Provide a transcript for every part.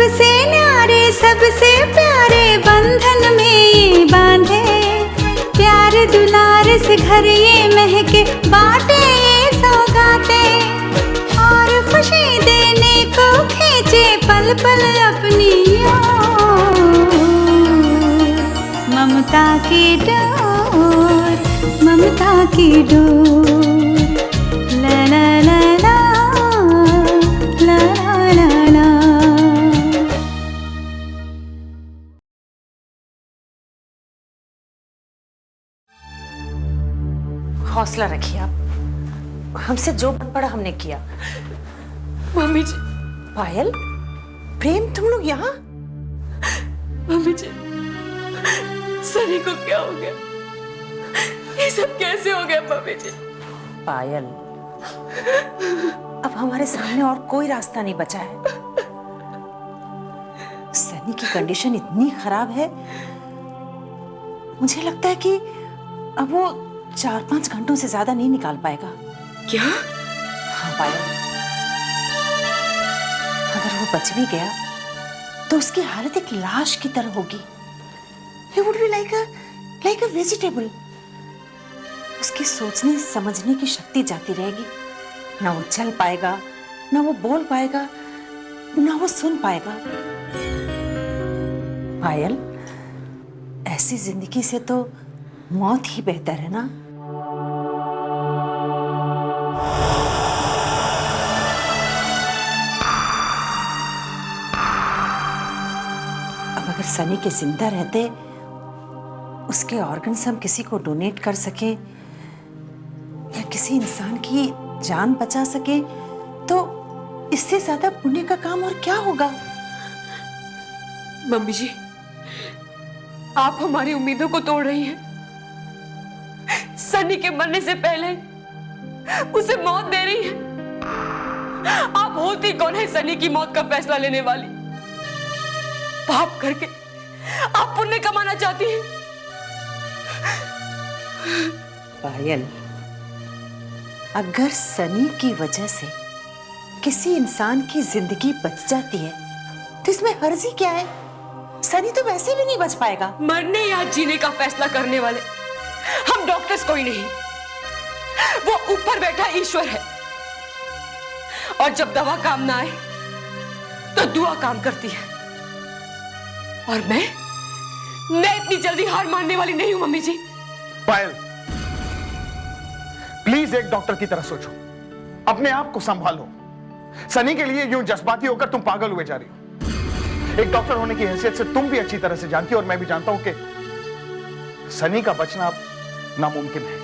सबसे न्यारे सबसे प्यारे बंधन में ये बांधे, प्यार दुलार से घर ये महके, बाटे ये सौगाते, और खुशी देने को खींचे पल पल अपनी ओर। ममता की डोर, ममता की डोर, ला ला ला ला ला ला ला। हौसला रखिए आप, हमसे जो बन पड़ा हमने किया। मम्मी जी, पायल, प्रेम, तुम लोग यहाँ? मम्मी जी, सनी को क्या हो गया? ये सब कैसे हो गया मम्मी जी? पायल, अब हमारे सामने और कोई रास्ता नहीं बचा है। सनी की कंडीशन इतनी खराब है, मुझे लगता है कि अब वो 4-5 घंटों से ज्यादा नहीं निकाल पाएगा। क्या? हाँ पायल, अगर वो बच भी गया तो उसकी हालत एक लाश की तरह होगी। He would be like a vegetable. उसकी सोचने समझने की शक्ति जाती रहेगी। ना वो चल पाएगा, ना वो बोल पाएगा, ना वो सुन पाएगा। पायल, ऐसी जिंदगी से तो मौत ही बेहतर है ना? अब अगर सनी के जिंदा रहते उसके ऑर्गन्स हम किसी को डोनेट कर सके या किसी इंसान की जान बचा सके तो इससे ज्यादा पुण्य का काम और क्या होगा? मम्मी जी, आप हमारी उम्मीदों को तोड़ रही हैं। सनी के मरने से पहले उसे मौत दे रही हैं। आप होती कौन है सनी की मौत का फैसला लेने वाली? पाप करके आप पुण्य कमाना चाहती हैं। पायल, अगर सनी की वजह से किसी इंसान की जिंदगी बच जाती है तो इसमें हर्जी क्या है? सनी तो वैसे भी नहीं बच पाएगा। मरने या जीने का फैसला करने वाले हम डॉक्टर्स कोई नहीं, वो ऊपर बैठा ईश्वर है। और जब दवा काम ना आए तो दुआ काम करती है। और मैं इतनी जल्दी हार मानने वाली नहीं हूं मम्मी जी। पायल, प्लीज एक डॉक्टर की तरह सोचो, अपने आप को संभालो। सनी के लिए यूं जज्बाती होकर तुम पागल हुए जा रही हो। एक डॉक्टर होने की हैसियत से तुम भी अच्छी तरह से जानती हो और मैं भी जानता हूं कि सनी का बचना अब नामुमकिन है।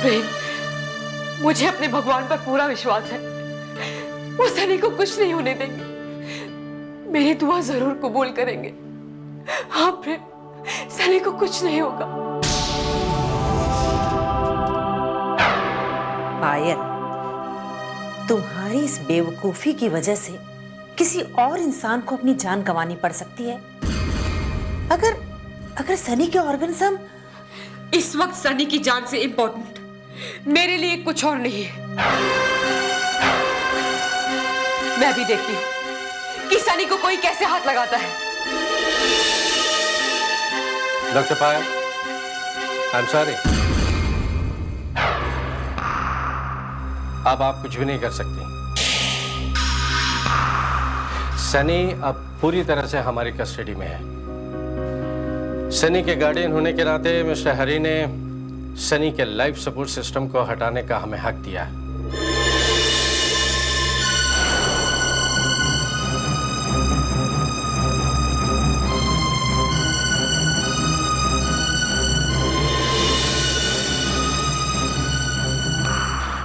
प्रेम, मुझे अपने भगवान पर पूरा विश्वास है, वो सनी को कुछ नहीं होने देंगे। मेरी दुआ जरूर कबूल करेंगे। हाँ प्रेम, सनी को कुछ नहीं होगा। पायल, तुम्हारी इस बेवकूफी की वजह से किसी और इंसान को अपनी जान गंवानी पड़ सकती है। अगर सनी के ऑर्गन्स हम इस वक्त सनी की जान से इंपॉर्टेंट मेरे लिए कुछ और नहीं है। मैं भी देखती हूं कि सनी को कोई कैसे हाथ लगाता है। Doctor Payal, I am sorry, अब आप कुछ भी नहीं कर सकती। सनी अब पूरी तरह से हमारी कस्टडी में है। सनी के गार्डियन होने के नाते मिस्टर हरी ने सनी के लाइफ सपोर्ट सिस्टम को हटाने का हमें हक दिया है।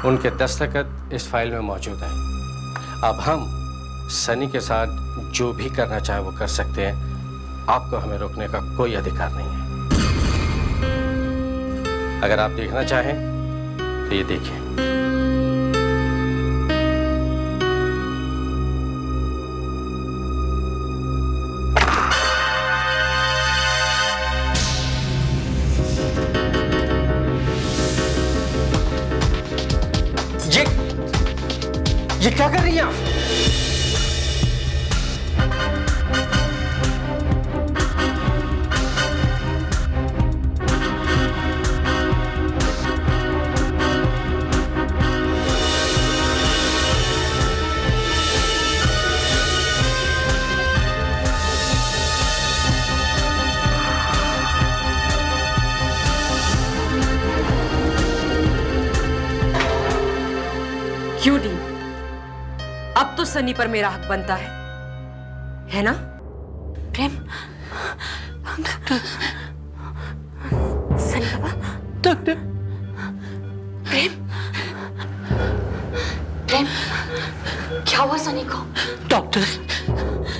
उनके दस्तखत इस फाइल में मौजूद हैं। अब हम सनी के साथ जो भी करना चाहे वो कर सकते हैं। आपको हमें रोकने का कोई अधिकार नहीं है। अगर आप देखना चाहें तो ये देखिए। ये क्या कर रही हैं आप? अब तो सनी पर मेरा हक बनता है ना? प्रेम, सनी बाबा, डॉक्टर। प्रेम, प्रेम, क्या हुआ सनी को? डॉक्टर,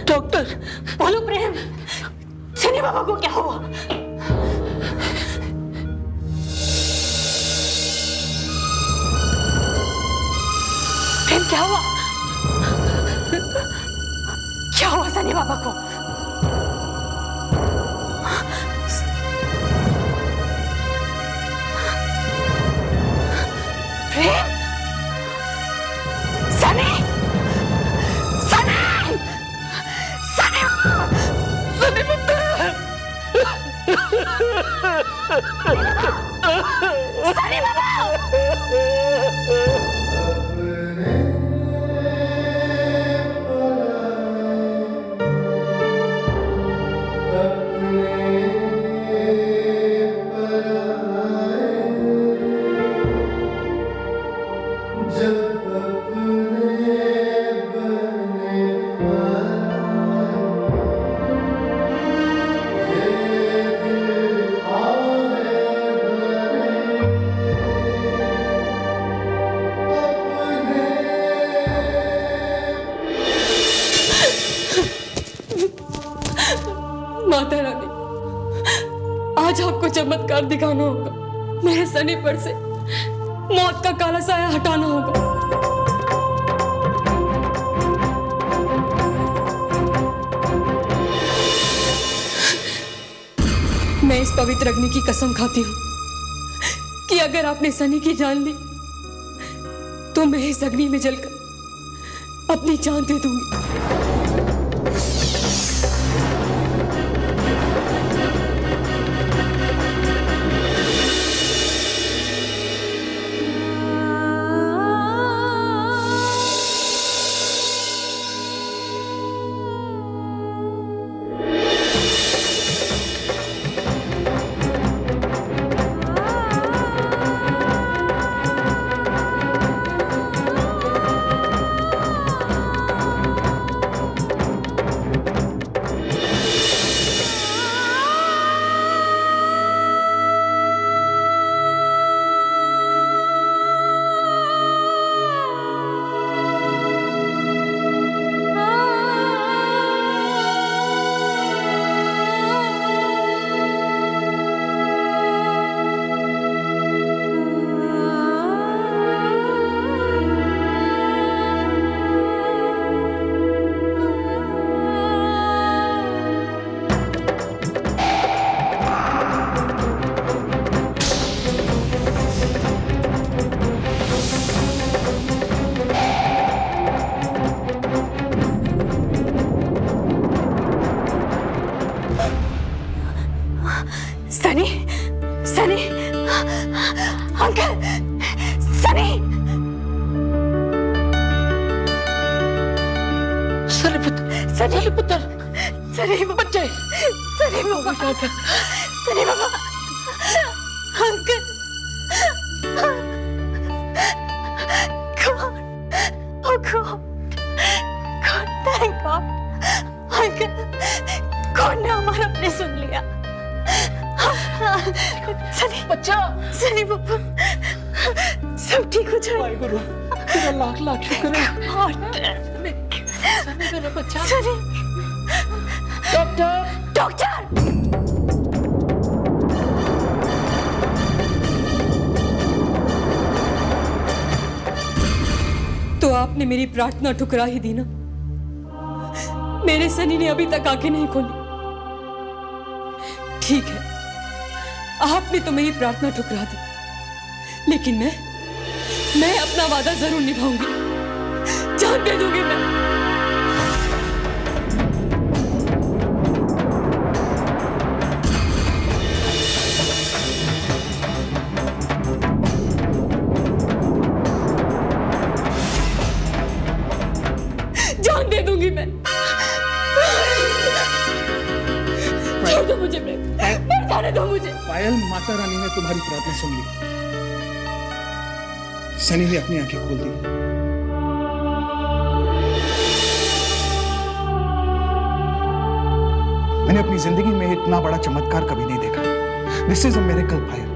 डॉक्टर, बोलो प्रेम, सनी बाबा को क्या हुआ? प्रेम, क्या हुआ? क्या हुआ सनी बाबा को? प्रेम, सनी, सनी, सनी, सनी पुत्र, सनी बाबा। माता रानी, आज आपको चमत्कार दिखाना होगा। मेरे सनी पर से मौत का काला साया हटाना होगा। मैं इस पवित्र अग्नि की कसम खाती हूँ कि अगर आपने सनी की जान ली तो मैं इस अग्नि में जलकर अपनी जान दे दूंगी। सनी, सनी, अंकल, सनी, सनी पुत्र, सनी पुत्र, सनी बच्चे, सनी बाबा, सनी बाबा, uncle, God, oh God, God, thank God, uncle, God ने हमारा अपने सुन लिया। सनी बच्चा, सनी बाबा, सब ठीक हो जाएगा। वाहेगुरु, तेरा लाख लाख शुक्र है। सनी मेरा बच्चा। सनी, डॉक्टर, डॉक्टर, तो आपने मेरी प्रार्थना ठुकरा ही दी ना। मेरे सनी ने अभी तक आंखें नहीं खोली। ठीक है, आपने तो मेरी प्रार्थना ठुकरा दी, लेकिन मैं अपना वादा जरूर निभाऊंगी। जान दे दूंगी मैं। जान दे दूंगी मैं। छोड़ दो मुझे, मर जाने दो मुझे। पायल, माता रानी ने तुम्हारी प्रार्थना सुन ली। सनी ने अपनी आंखें खोल दी। मैंने अपनी जिंदगी में इतना बड़ा चमत्कार कभी नहीं देखा। दिस इज अ मिरेकल भाई।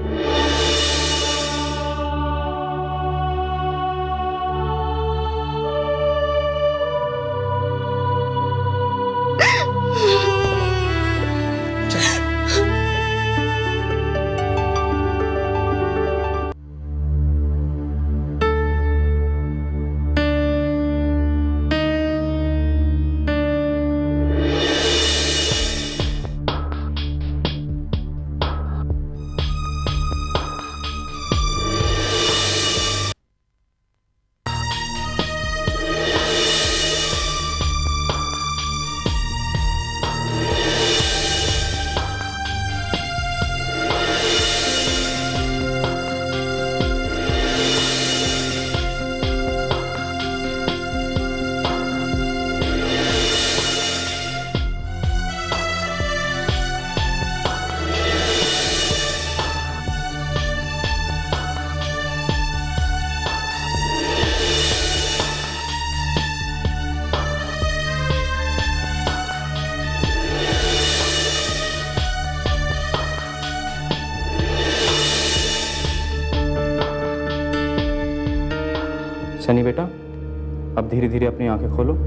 सनी बेटा, अब धीरे धीरे अपनी आंखें खोलो।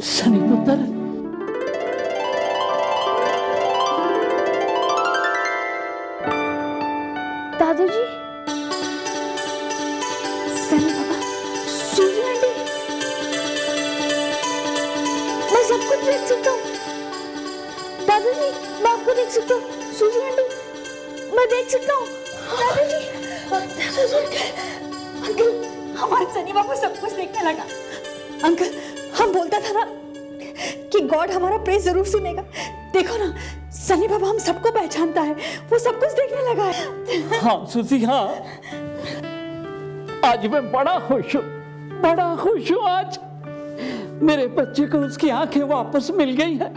सनी पुत्र, दादाजी, सनी बाबा, सूजी आंटी, मैं सब कुछ देख सकता हूँ। दादाजी, मैं आपको देख सकता हूँ। सूजी आंटी, मैं देख सकता हूँ। दादाजी, अंकल, हमारा सनी बाबा सब कुछ देखने लगा। अंकल, हम बोलता था ना कि गॉड हमारा प्रेज जरूर सुनेगा। देखो ना, सनी बाबा हम सबको पहचानता है, वो सब कुछ देखने लगा है। हाँ सूजी, हाँ, आज मैं बड़ा खुश हूँ, बड़ा खुश हूँ। आज मेरे बच्चे को उसकी आंखें वापस मिल गई है।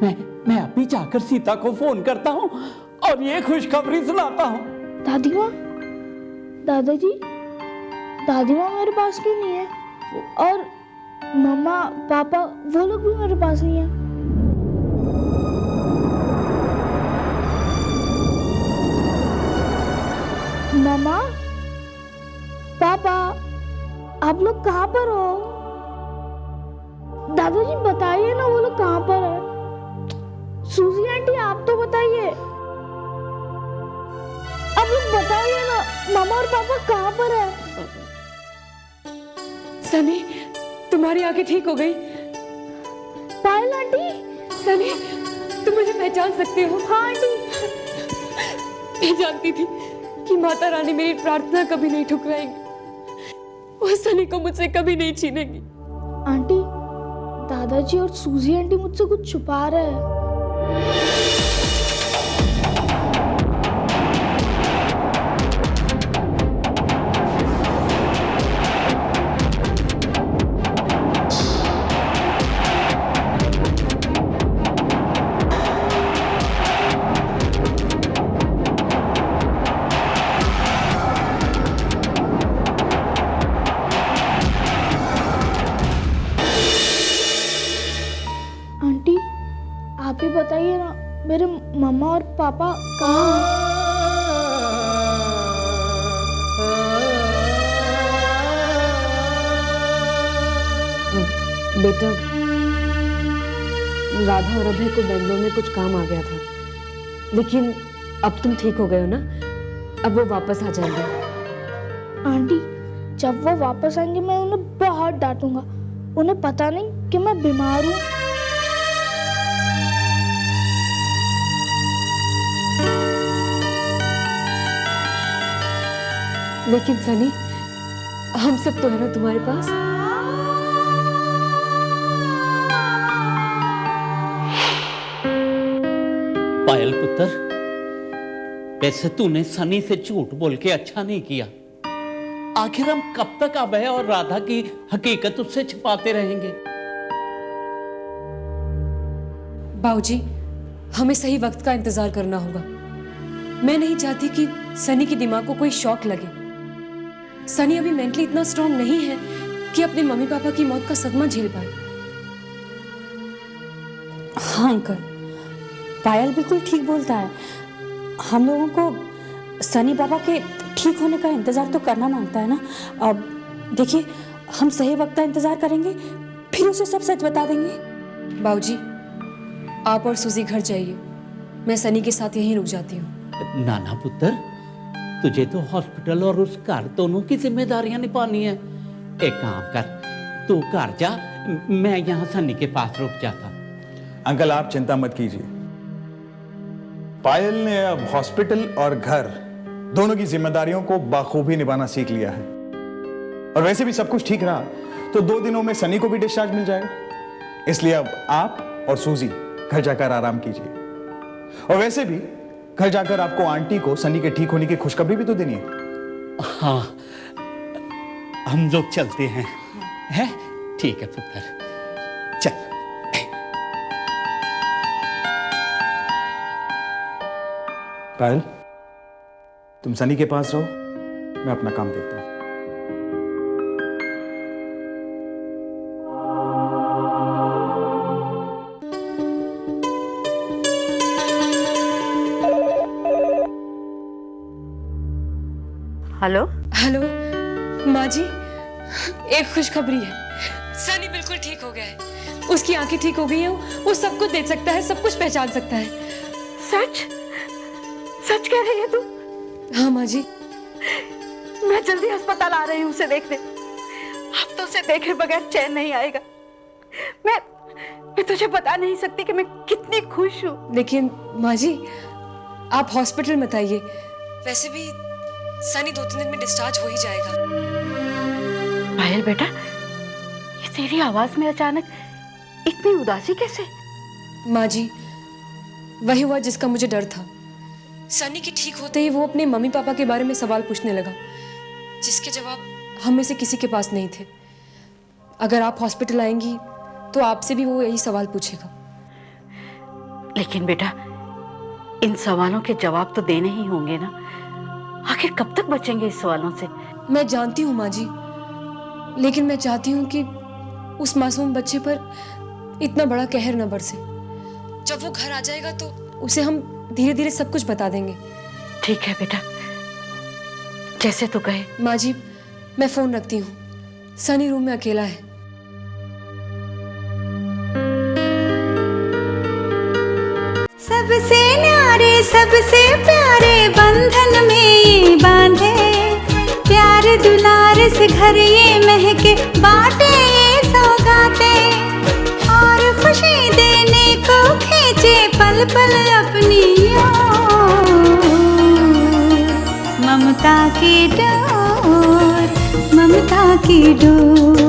मैं अभी जाकर सीता को फोन करता हूँ और ये खुशखबरी सुनाता हूँ। दादी माँ, दादाजी, दादी माँ मेरे पास क्यों नहीं है? और मम्मा पापा वो लोग भी मेरे पास नहीं है। मम्मा पापा, आप लोग कहाँ पर हो? दादाजी बताइए ना, वो लोग कहाँ पर है? सूजी आंटी आप तो बताइए, आप लोग बताइए ना, मम्मा और पापा कहाँ पर है? सनी, तुम्हारी आंखें ठीक हो गई? पायल आंटी, सनी, तुम मुझे पहचान सकते हो? हाँ आंटी। मैं जानती थी कि माता रानी मेरी प्रार्थना कभी नहीं ठुकराएंगी, वो सनी को मुझसे कभी नहीं छीनेगी। आंटी, दादाजी और सूजी आंटी मुझसे कुछ छुपा रहे हैं। आंटी, आप ही बताइए ना, मेरे मम्मा और पापा कहाँ हैं? बेटा, राधा और अभय को बेंगलोर में कुछ काम आ गया था, लेकिन अब तुम ठीक हो गए हो ना? अब वो वापस आ जाएंगे। आंटी, जब वो वापस आएंगे मैं उन्हें बहुत डांटूंगा। उन्हें पता नहीं कि मैं बीमार हूँ। लेकिन सनी, हम सब तो है ना तुम्हारे पास। पायल पुत्र, वैसे तूने सनी से झूठ बोल के अच्छा नहीं किया। आखिर हम कब तक अभय और राधा की हकीकत उससे छिपाते रहेंगे? बाबूजी, हमें सही वक्त का इंतजार करना होगा। मैं नहीं चाहती कि सनी के दिमाग को कोई शॉक लगे। सनी अभी मेंटली इतना स्ट्रांग नहीं है कि अपने मम्मी पापा की मौत का सदमा झेल पाए। हाँ अंकल, पायल बिल्कुल ठीक बोलता है। हम लोगों को सनी बाबा के ठीक होने का इंतजार तो करना मांगता है ना। अब देखिए, हम सही वक्त का इंतजार करेंगे, फिर उसे सब सच बता देंगे। बाबूजी, आप और सुजी घर जाइए, मैं सनी के साथ यहीं रुक जाती हूँ। नाना पुत्र, तुझे तो हॉस्पिटल और उस घर दोनों की जिम्मेदारियां निभानी है। एक काम कर, तू घर जा, मैं यहाँ सनी के पास रुक जाता। अंकल आप चिंता मत कीजिए, पायल ने अब हॉस्पिटल और घर दोनों की जिम्मेदारियों को बाखूबी निभाना सीख लिया है। और वैसे भी सब कुछ ठीक रहा तो 2 दिनों में सनी को भी डिस्चार्ज मिल जाएगा। इसलिए अब आप और सूजी घर जाकर आराम कीजिए। और वैसे भी घर जाकर आपको आंटी को सनी के ठीक होने की खुशखबरी भी तो देनी है। हाँ, हम लोग चलते हैं। है? ठीक है पुत्र, चल। पायल, तुम सनी के पास रहो, मैं अपना काम देखता हूं। हेलो हेलो माँ जी, एक खुशखबरी है। सनी बिल्कुल ठीक हो गया है। उसकी आंखें ठीक हो गई हैं, वो सब कुछ देख सकता है, सब कुछ पहचान सकता है। सच सच कह रही है तू? हाँ माँ जी। मैं जल्दी अस्पताल आ रही हूँ उसे देखने। अब तो उसे देखे बगैर चैन नहीं आएगा। मैं तुझे बता नहीं सकती कि मैं कितनी खुश हूँ। लेकिन माँ जी, आप हॉस्पिटल मत आइए। वैसे भी सनी 2-3 दिन में डिस्चार्ज हो ही जाएगा। पायल बेटा, ये तेरी आवाज में अचानक इतनी उदासी कैसे? माँ जी, वही हुआ जिसका मुझे डर था। सनी के ठीक होते ही वो अपने मम्मी पापा के बारे में सवाल पूछने लगा, जिसके जवाब हम में से किसी के पास नहीं थे। अगर आप हॉस्पिटल आएंगी तो आपसे भी वो यही सवाल पूछेगा। लेकिन बेटा, इन सवालों के जवाब तो देने ही होंगे ना। आखिर कब तक बचेंगे इस सवालों से? मैं जानती हूँ माँ जी, लेकिन मैं चाहती हूँ कि उस मासूम बच्चे पर इतना बड़ा कहर न बरसे। जब वो घर आ जाएगा तो उसे हम धीरे धीरे सब कुछ बता देंगे। ठीक है बेटा, जैसे तू कहे। माँ जी, मैं फोन रखती हूँ। सनी रूम में अकेला है। सबसे न्यारे सबसे प्यारे बंधन में ये बांधे, प्यार दुलार से घर ये महके, बाटे ये सौगाते, और खुशी देने को खींचे पल पल अपनी ओर। ममता की डोर, ममता की डोर।